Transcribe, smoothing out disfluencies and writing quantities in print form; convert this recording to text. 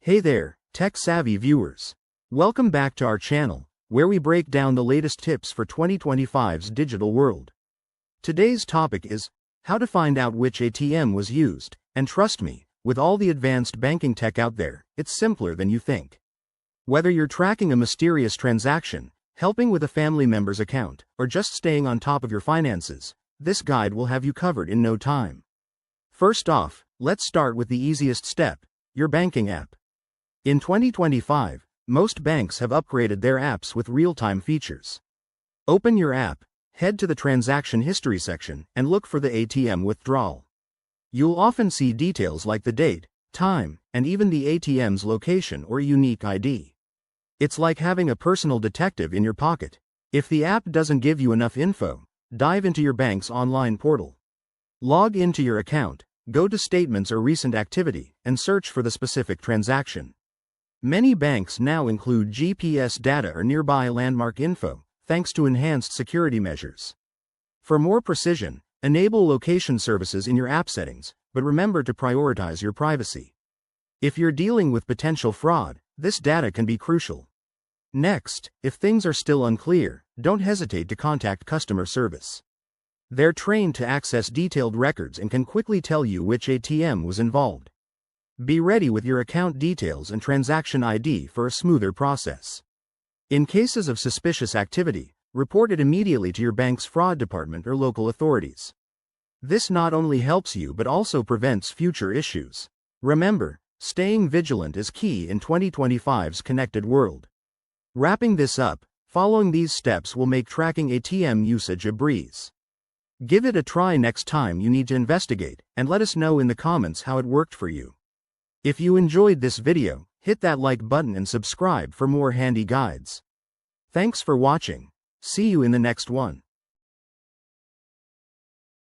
Hey there, tech-savvy viewers. Welcome back to our channel, where we break down the latest tips for 2025's digital world. Today's topic is how to find out which ATM was used, and trust me, with all the advanced banking tech out there, it's simpler than you think. Whether you're tracking a mysterious transaction, helping with a family member's account, or just staying on top of your finances, this guide will have you covered in no time. First off, let's start with the easiest step, your banking app. In 2025, most banks have upgraded their apps with real-time features. Open your app, head to the transaction history section, and look for the ATM withdrawal. You'll often see details like the date, time, and even the ATM's location or unique ID. It's like having a personal detective in your pocket. If the app doesn't give you enough info, dive into your bank's online portal. Log into your account, go to Statements or Recent Activity, and search for the specific transaction. Many banks now include GPS data or nearby landmark info, thanks to enhanced security measures. For more precision, enable location services in your app settings, but remember to prioritize your privacy. If you're dealing with potential fraud, this data can be crucial. Next, if things are still unclear, don't hesitate to contact customer service. They're trained to access detailed records and can quickly tell you which ATM was involved. Be ready with your account details and transaction ID for a smoother process. In cases of suspicious activity, report it immediately to your bank's fraud department or local authorities. This not only helps you but also prevents future issues. Remember, staying vigilant is key in 2025's connected world. Wrapping this up, following these steps will make tracking ATM usage a breeze. Give it a try next time you need to investigate, and let us know in the comments how it worked for you. If you enjoyed this video, hit that like button and subscribe for more handy guides. Thanks for watching. See you in the next one.